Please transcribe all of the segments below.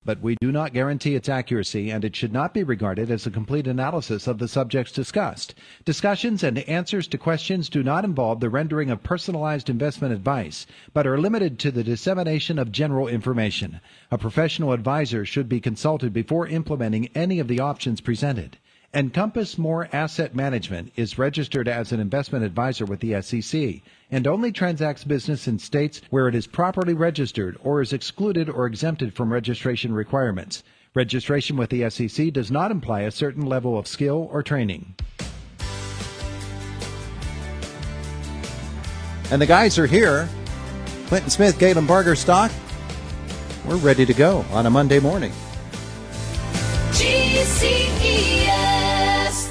but we do not guarantee its accuracy, and it should not be regarded as a complete analysis of the subjects discussed. Discussions and answers to questions do not involve the rendering of personalized investment advice, but are limited to the dissemination of general information. A professional advisor should be consulted before implementing any of the options presented. Encompass More Asset Management is registered as an investment advisor with the SEC and only transacts business in states where it is properly registered or is excluded or exempted from registration requirements. Registration with the SEC does not imply a certain level of skill or training. And the guys are here. Clinton Smith, Galen Bargerstock. We're ready to go on a Monday morning. GCES.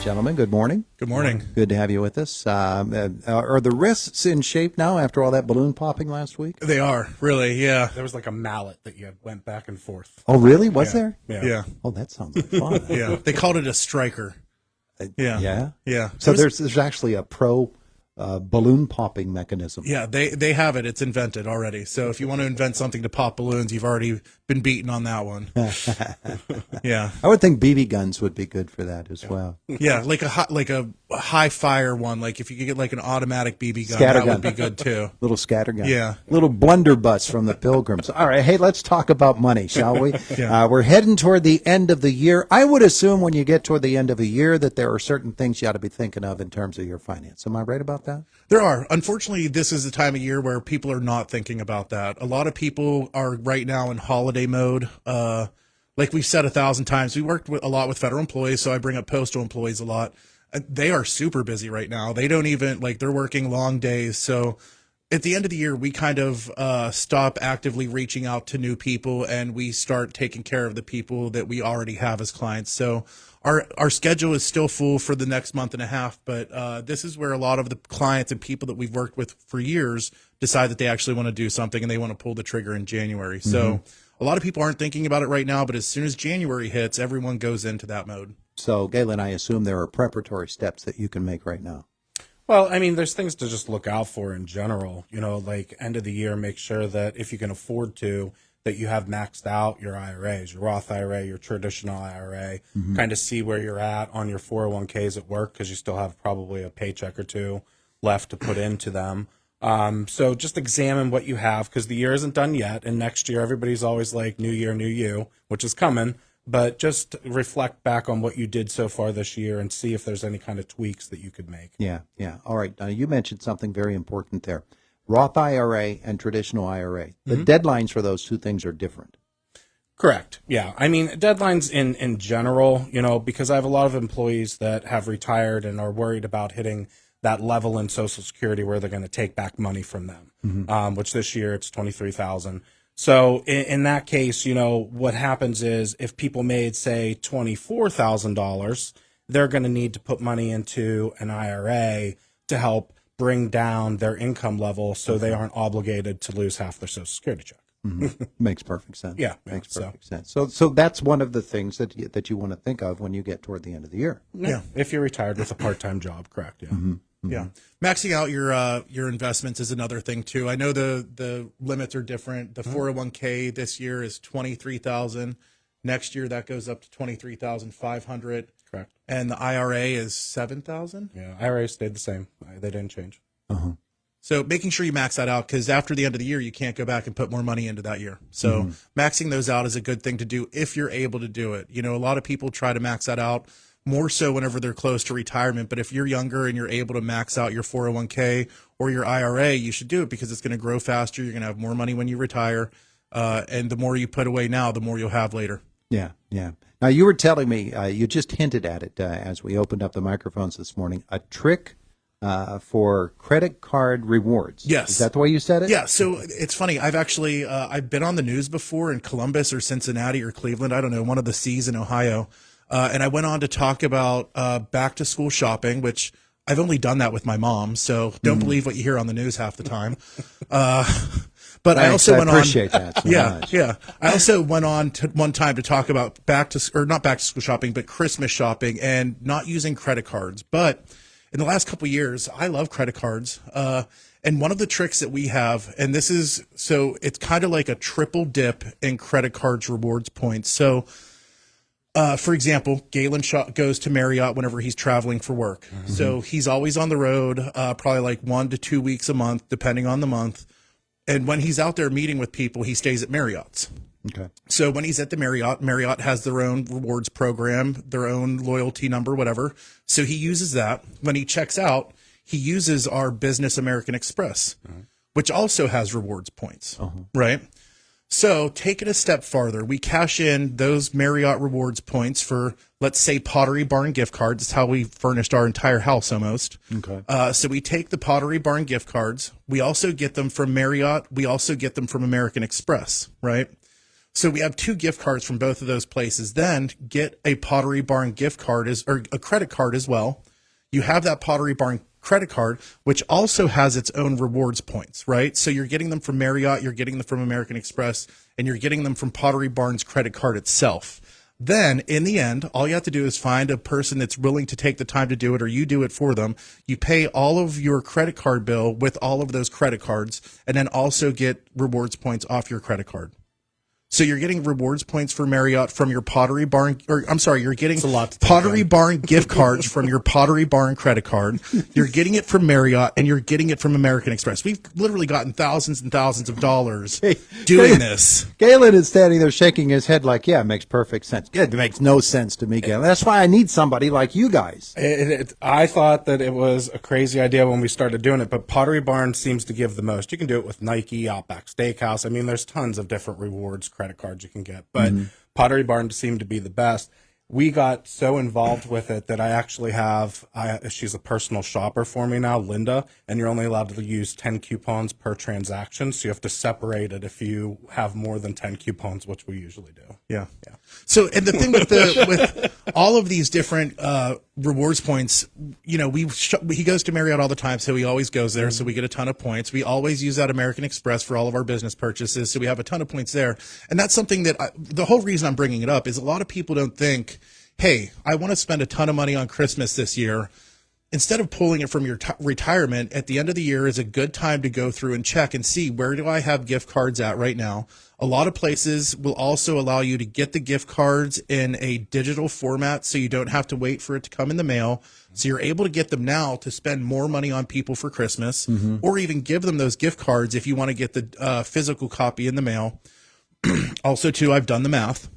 Gentlemen, good morning. Good morning. Good to have you with us. Are the wrists in shape now after all that balloon popping last week? They are, really, yeah. There was like a mallet that you went back and forth. Oh, really? Was there? Yeah. Oh, that sounds like fun. Yeah. They called it a striker. Yeah. Yeah? Yeah. So there's actually a pro balloon popping mechanism. Yeah, they have it. It's invented already. So if you want to invent something to pop balloons, you've already been beaten on that one. Yeah. I would think BB guns would be good for that as well. Yeah, like a high fire one. Like if you could get like an automatic BB gun, Scatter that gun. would be good too. Little scattergun. Yeah. Little blunderbuss from the Pilgrims. All right. Hey, let's talk about money, shall we? Yeah. We're heading toward the end of the year. I would assume when you get toward the end of a year that there are certain things you ought to be thinking of in terms of your finance. Am I right about that? There are. Unfortunately, this is the time of year where people are not thinking about that. A lot of people are right now in holiday mode. Like we've said 1,000 times, we worked a lot with federal employees, so I bring up postal employees a lot. They are super busy right now. They don't even, they're working long days. So at the end of the year, we kind of stop actively reaching out to new people, and we start taking care of the people that we already have as clients. So our schedule is still full for the next month and a half, but this is where a lot of the clients and people that we've worked with for years decide that they actually want to do something and they want to pull the trigger in January. So a lot of people aren't thinking about it right now, but as soon as January hits, everyone goes into that mode. So, Galen, I assume there are preparatory steps that you can make right now. Well, I mean, there's things to just look out for in general. You know, like end of the year, make sure that if you can afford to, that you have maxed out your IRAs, your Roth IRA, your traditional IRA, kind of see where you're at on your 401ks at work because you still have probably a paycheck or two left to put into them. So just examine what you have because the year isn't done yet. And next year, everybody's always like, new year, new you, which is coming. But just reflect back on what you did so far this year and see if there's any kind of tweaks that you could make. Yeah. All right. Now, you mentioned something very important there. Roth IRA and traditional IRA. The deadlines for those two things are different. Correct. Yeah. I mean, deadlines in general, you know, because I have a lot of employees that have retired and are worried about hitting that level in Social Security where they're going to take back money from them, which this year it's $23,000. So in that case, you know, what happens is if people made, say, $24,000, they're going to need to put money into an IRA to help bring down their income level so they aren't obligated to lose half their Social Security check. Makes perfect sense. Yeah. Makes perfect sense. So that's one of the things that you want to think of when you get toward the end of the year. Yeah. If you're retired with a part-time job, correct. Yeah. Yeah. Maxing out your investments is another thing too. I know the limits are different. The 401k this year is $23,000. Next year that goes up to $23,500. Correct. And the IRA is $7,000. Yeah. IRA stayed the same. They didn't change. So making sure you max that out because after the end of the year, you can't go back and put more money into that year. So maxing those out is a good thing to do if you're able to do it. You know, a lot of people try to max that out more so whenever they're close to retirement. But if you're younger and you're able to max out your 401k or your IRA, you should do it because it's going to grow faster. You're going to have more money when you retire. And the more you put away now, the more you'll have later. Yeah. Now, you were telling me, you just hinted at it as we opened up the microphones this morning, a trick for credit card rewards. Yes. Is that the way you said it? Yeah. So it's funny. I've actually, I've been on the news before in Columbus or Cincinnati or Cleveland. I don't know, one of the C's in Ohio. And I went on to talk about back to school shopping, which I've only done that with my mom. So don't believe what you hear on the news half the time. But I also went on. I appreciate that. So much. Yeah. I also went on to one time to talk about not back to school shopping, but Christmas shopping and not using credit cards. But in the last couple of years, I love credit cards. And one of the tricks that we have, and this is, so it's kind of like a triple dip in credit cards rewards points. So, for example, Galen goes to Marriott whenever he's traveling for work. Mm-hmm. So he's always on the road, probably like 1 to 2 weeks a month, depending on the month. And when he's out there meeting with people, he stays at Marriott's. Okay. So when he's at the Marriott has their own rewards program, their own loyalty number, whatever. So he uses that. When he checks out, he uses our business American Express, which also has rewards points, right? So take it a step farther. We cash in those Marriott rewards points for, let's say, Pottery Barn gift cards. It's how we furnished our entire house almost. Okay. So we take the Pottery Barn gift cards. We also get them from Marriott. We also get them from American Express, right? So we have 2 gift cards from both of those places. Then get a Pottery Barn gift card or a credit card as well. You have that Pottery Barn credit card, which also has its own rewards points, right? So you're getting them from Marriott, you're getting them from American Express, and you're getting them from Pottery Barn's credit card itself. Then in the end, all you have to do is find a person that's willing to take the time to do it, or you do it for them. You pay all of your credit card bill with all of those credit cards, and then also get rewards points off your credit card. So you're getting rewards points for Marriott from your Pottery Barn, or I'm sorry, you're getting Pottery Barn gift cards from your Pottery Barn credit card. You're getting it from Marriott, and you're getting it from American Express. We've literally gotten thousands and thousands of dollars doing this. Galen is standing there shaking his head like, yeah, it makes perfect sense. It makes no sense to me, Galen. That's why I need somebody like you guys. I thought that it was a crazy idea when we started doing it, but Pottery Barn seems to give the most. You can do it with Nike, Outback Steakhouse. I mean, there's tons of different rewards credit cards you can get, but Pottery Barn seemed to be the best. We got so involved with it that I actually have, she's a personal shopper for me now, Linda, and you're only allowed to use 10 coupons per transaction. So you have to separate it if you have more than 10 coupons, which we usually do. Yeah. So, and the thing with all of these different rewards points, you know, he goes to Marriott all the time, so he always goes there. So we get a ton of points. We always use that American Express for all of our business purchases, so we have a ton of points there. And that's something that the whole reason I'm bringing it up is a lot of people don't think, hey, I want to spend a ton of money on Christmas this year. Instead of pulling it from your retirement, at the end of the year is a good time to go through and check and see, where do I have gift cards at right now? A lot of places will also allow you to get the gift cards in a digital format, so you don't have to wait for it to come in the mail. So you're able to get them now to spend more money on people for Christmas, or even give them those gift cards if you want to get the physical copy in the mail. Also, too, I've done the math.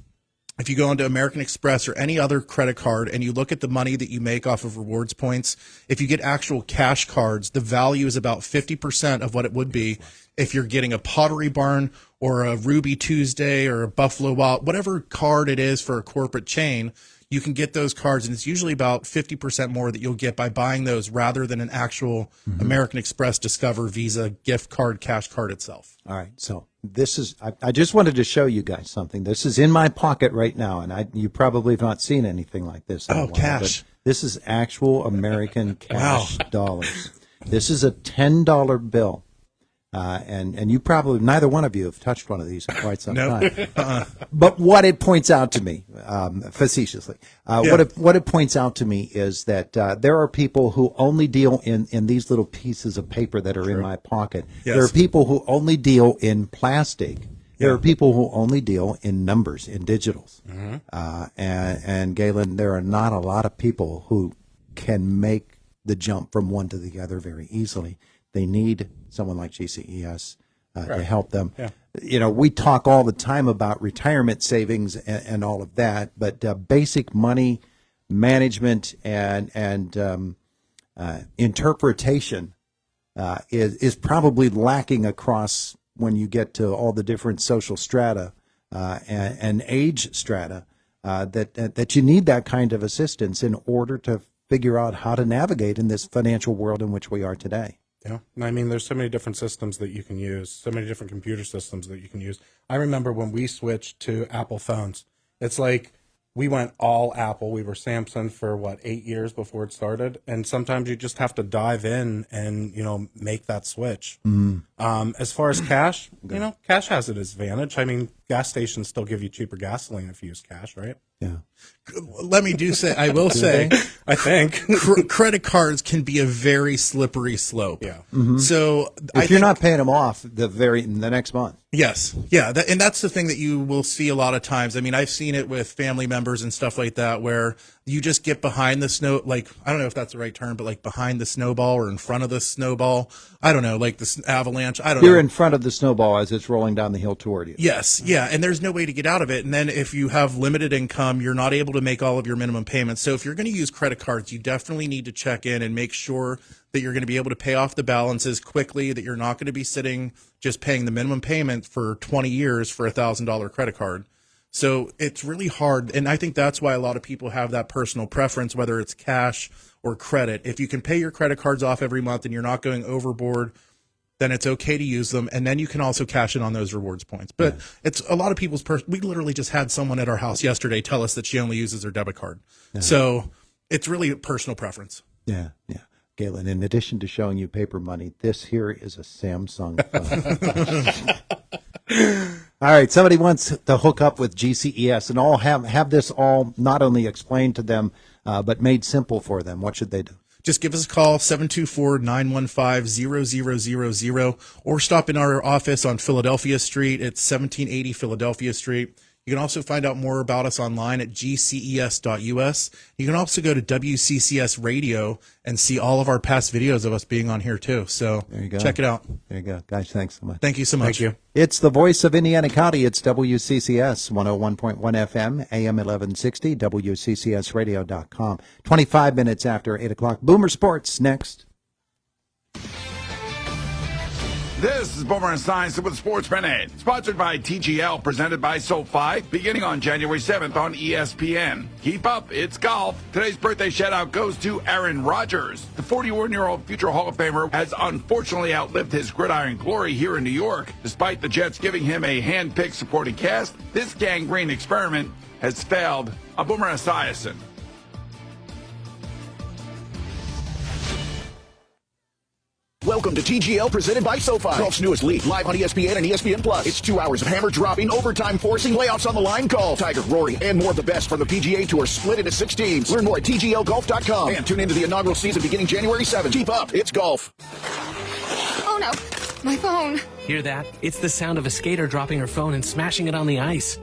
If you go into American Express or any other credit card and you look at the money that you make off of rewards points, if you get actual cash cards, the value is about 50% of what it would be if you're getting a Pottery Barn or a Ruby Tuesday or a Buffalo Wild, whatever card it is for a corporate chain. You can get those cards, and it's usually about 50% more that you'll get by buying those rather than an actual American Express, Discover, Visa gift card, cash card itself. All right. So this is, I just wanted to show you guys something. This is in my pocket right now, and you probably have not seen anything like this. In a while, cash. This is actual American cash dollars. This is a $10 bill. And you probably, neither one of you have touched one of these in quite some time. But what it points out to me, facetiously, what it points out to me is that there are people who only deal in these little pieces of paper that are in my pocket. Yes. There are people who only deal in plastic. There are people who only deal in numbers, in digitals. And Galen, there are not a lot of people who can make the jump from one to the other very easily. They need someone like GCES to help them. Yeah. You know, we talk all the time about retirement savings and all of that, but basic money management and interpretation is probably lacking across when you get to all the different social strata and age strata. That you need that kind of assistance in order to figure out how to navigate in this financial world in which we are today. Yeah. I mean, there's so many different systems that you can use, so many different computer systems that you can use. I remember when we switched to Apple phones, it's like we went all Apple. We were Samsung for 8 years before it started. And sometimes you just have to dive in and, make that switch. As far as cash, cash has its advantage. I mean, gas stations still give you cheaper gasoline if you use cash, right? Yeah. I will say, I think. credit cards can be a very slippery slope. Yeah. So If you're not paying them off the next month. Yes. Yeah. And that's the thing that you will see a lot of times. I mean, I've seen it with family members and stuff like that, where you just get behind the snow, like, I don't know if that's the right term, but like behind the snowball or in front of the snowball. I don't know, like the avalanche. I don't know. You're in front of the snowball as it's rolling down the hill toward you. Yes. Yeah. And there's no way to get out of it. And then if you have limited income, you're not able to make all of your minimum payments. So if you're going to use credit cards, you definitely need to check in and make sure that you're going to be able to pay off the balances quickly, that you're not going to be sitting just paying the minimum payment for 20 years for a $1,000 credit card. So it's really hard. And I think that's why a lot of people have that personal preference, whether it's cash or credit. If you can pay your credit cards off every month and you're not going overboard, then it's okay to use them. And then you can also cash in on those rewards points. But it's a lot of people's we literally just had someone at our house yesterday tell us that she only uses her debit card. Yeah. So it's really a personal preference. Yeah. Yeah. Galen, in addition to showing you paper money, this here is a Samsung phone. All right, somebody wants to hook up with GCES and all have this all not only explained to them, but made simple for them. What should they do? Just give us a call, 724-915-0000, or stop in our office on Philadelphia Street. It's 1780 Philadelphia Street. You can also find out more about us online at gces.us. You can also go to WCCS Radio and see all of our past videos of us being on here too. So there you go. Check it out. There you go. Guys, thanks so much. Thank you so much. Thank you. It's the voice of Indiana County. It's WCCS 101.1 FM, AM 1160, WCCSradio.com. 25 minutes after 8 o'clock. Boomer Sports next. This is Boomer and Science with Sports Minute, sponsored by TGL, presented by SoFi, beginning on January 7th on ESPN. Keep up, it's golf. Today's birthday shout-out goes to Aaron Rodgers. The 41-year-old future Hall of Famer has unfortunately outlived his gridiron glory here in New York. Despite the Jets giving him a hand-picked supporting cast, this gangrene experiment has failed. I'm Boomer Esiason. Welcome to TGL, presented by SoFi. Golf's newest league, live on ESPN and ESPN Plus. It's 2 hours of hammer-dropping, overtime forcing, layoffs on the line. Call Tiger, Rory, and more of the best from the PGA Tour split into 6 teams. Learn more at TGLGolf.com and tune into the inaugural season beginning January 7th. Keep up, it's golf. Oh no, my phone. Hear that? It's the sound of a skater dropping her phone and smashing it on the ice.